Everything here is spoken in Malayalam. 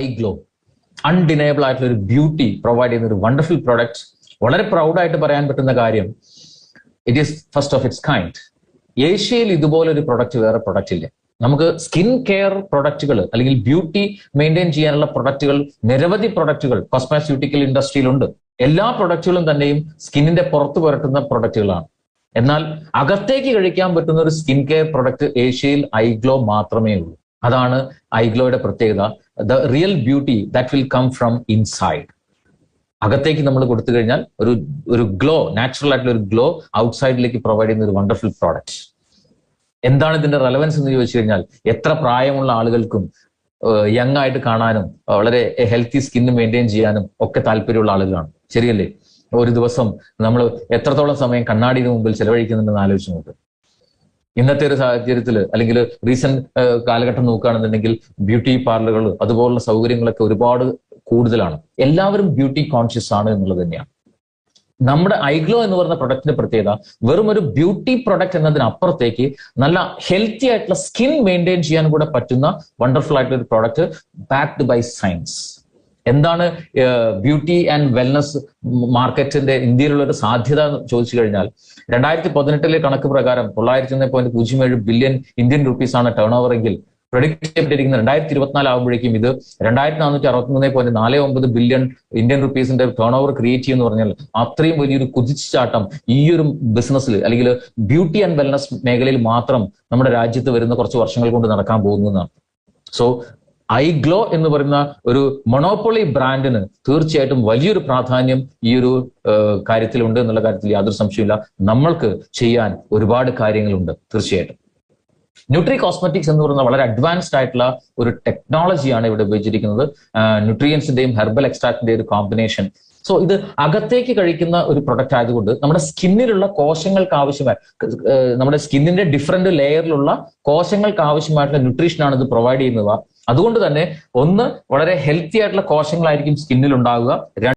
ഐഗ്ലോ അൺഡിനയബിൾ ആയിട്ടുള്ള ഒരു ബ്യൂട്ടി പ്രൊവൈഡ് ചെയ്യുന്ന ഒരു വണ്ടർഫുൾ പ്രൊഡക്റ്റ്. വളരെ പ്രൗഡായിട്ട് പറയാൻ പറ്റുന്ന കാര്യം, it is first of its kind. ഏഷ്യയിൽ ഇതുപോലെ ഒരു പ്രൊഡക്റ്റ് വേറെ പ്രൊഡക്റ്റ് ഇല്ല. നമുക്ക് സ്കിൻ കെയർ പ്രൊഡക്റ്റുകൾ അല്ലെങ്കിൽ ബ്യൂട്ടി മെയിൻറ്റെയിൻ ചെയ്യാനുള്ള പ്രൊഡക്റ്റുകൾ, നിരവധി പ്രൊഡക്റ്റുകൾ കോസ്മെസ്യൂട്ടിക്കൽ ഇൻഡസ്ട്രിയിലുണ്ട്. എല്ലാ പ്രൊഡക്റ്റുകളും തന്നെയും സ്കിന്നിന്റെ പുറത്ത് പുരട്ടുന്ന പ്രൊഡക്റ്റുകളാണ്. എന്നാൽ അകത്തേക്ക് കഴിക്കാൻ പറ്റുന്ന ഒരു സ്കിൻ കെയർ പ്രൊഡക്റ്റ് ഏഷ്യയിൽ ഐഗ്ലോ മാത്രമേ ഉള്ളൂ. അതാണ് ഐഗ്ലോയുടെ പ്രത്യേകത. The real beauty that will come from inside. അകത്തേക്ക് നമ്മൾ കൊടുത്തു കഴിഞ്ഞാൽ ഒരു ഗ്ലോ, നാച്ചുറൽ ആയിട്ടുള്ള ഒരു ഗ്ലോ ഔട്ട്സൈഡിലേക്ക് പ്രൊവൈഡ് ചെയ്യുന്ന ഒരു വണ്ടർഫുൾ പ്രോഡക്റ്റ്. എന്താണ് ഇതിന്റെ റെലവൻസ് എന്ന് ചോദിച്ചു കഴിഞ്ഞാൽ, എത്ര പ്രായമുള്ള ആളുകൾക്കും യങ് ആയിട്ട് കാണാനും വളരെ ഹെൽത്തി സ്കിന്ന് മെയിൻറ്റെയിൻ ചെയ്യാനും ഒക്കെ താല്പര്യമുള്ള ആളുകളാണ്. ശരിയല്ലേ? ഒരു ദിവസം നമ്മൾ എത്രത്തോളം സമയം കണ്ണാടിന് മുമ്പിൽ ചെലവഴിക്കുന്നുണ്ടെന്ന് ആലോചിച്ച് നോക്ക്. ഇന്നത്തെ ഒരു സാഹചര്യത്തിൽ അല്ലെങ്കിൽ റീസെന്റ് കാലഘട്ടം നോക്കുകയാണെന്നുണ്ടെങ്കിൽ ബ്യൂട്ടി പാർലറുകൾ അതുപോലുള്ള സൗകര്യങ്ങളൊക്കെ ഒരുപാട് കൂടുതലാണ്. എല്ലാവരും ബ്യൂട്ടി കോൺഷ്യസ് ആണ് എന്നുള്ളത് തന്നെയാണ്. നമ്മുടെ ഐഗ്ലോ എന്ന് പറയുന്ന പ്രൊഡക്റ്റിന്റെ പ്രത്യേകത വെറും ഒരു ബ്യൂട്ടി പ്രൊഡക്റ്റ് എന്നതിനപ്പുറത്തേക്ക് നല്ല ഹെൽത്തി ആയിട്ടുള്ള സ്കിൻ മെയിൻറ്റെയിൻ ചെയ്യാൻ കൂടെ പറ്റുന്ന വണ്ടർഫുൾ ആയിട്ടുള്ള ഒരു പ്രൊഡക്റ്റ് ബാക്ക്ഡ് ബൈ സയൻസ്. എന്താണ് ബ്യൂട്ടി ആൻഡ് വെൽനസ് മാർക്കറ്റിന്റെ ഇന്ത്യയിലുള്ള ഒരു സാധ്യത എന്ന് ചോദിച്ചു കഴിഞ്ഞാൽ, 2018 കണക്ക് പ്രകാരം 901.07 ബില്യൺ ഇന്ത്യൻ റുപ്പീസാണ് ടേൺ ഓവർ എങ്കിൽ പ്രൊഡിക്ട് ചെയ്യപ്പെട്ടിരിക്കുന്ന 2024 ആകുമ്പോഴേക്കും ഇത് 2463.49 ബില്യൺ ഇന്ത്യൻ റുപ്പീസിന്റെ ടേൺ ഓവർ ക്രിയേറ്റ് ചെയ്യുമെന്ന് പറഞ്ഞാൽ അത്രയും വലിയൊരു കുതിച്ചുചാട്ടം ഈ ഒരു ബിസിനസ്സിൽ അല്ലെങ്കിൽ ബ്യൂട്ടി ആൻഡ് വെൽനസ് മേഖലയിൽ മാത്രം നമ്മുടെ രാജ്യത്ത് വരുന്ന കുറച്ച് വർഷങ്ങൾ കൊണ്ട് നടക്കാൻ പോകുന്നതാണ്. സോ ഐഗ്ലോ എന്ന് പറയുന്ന ഒരു മൊണോപ്പൊളി ബ്രാൻഡിന് തീർച്ചയായിട്ടും വലിയൊരു പ്രാധാന്യം ഈ ഒരു കാര്യത്തിലുണ്ട് എന്നുള്ള കാര്യത്തിൽ യാതൊരു സംശയമില്ല. നമ്മൾക്ക് ചെയ്യാൻ ഒരുപാട് കാര്യങ്ങളുണ്ട് തീർച്ചയായിട്ടും. ന്യൂട്രി കോസ്മെറ്റിക്സ് എന്ന് പറയുന്ന വളരെ അഡ്വാൻസ്ഡ് ആയിട്ടുള്ള ഒരു ടെക്നോളജിയാണ് ഇവിടെ ഉപയോഗിച്ചിരിക്കുന്നത്. ന്യൂട്രിയൻസിന്റെയും ഹെർബൽ എക്സ്ട്രാക്ടിന്റെയും ഒരു കോമ്പിനേഷൻ. സോ ഇത് അകത്തേക്ക് കഴിക്കുന്ന ഒരു പ്രൊഡക്റ്റ് ആയതുകൊണ്ട് നമ്മുടെ സ്കിന്നിലുള്ള കോശങ്ങൾക്ക് ആവശ്യമായ, നമ്മുടെ സ്കിന്നിന്റെ ഡിഫറെന്റ് ലെയറിലുള്ള കോശങ്ങൾക്ക് ആവശ്യമായിട്ടുള്ള ന്യൂട്രീഷനാണ് ഇത് പ്രൊവൈഡ് ചെയ്യുന്നത്. അതുകൊണ്ട് തന്നെ ഒന്ന്, വളരെ ഹെൽത്തി ആയിട്ടുള്ള കോശങ്ങളായിരിക്കും സ്കിന്നിൽ ഉണ്ടാവുക.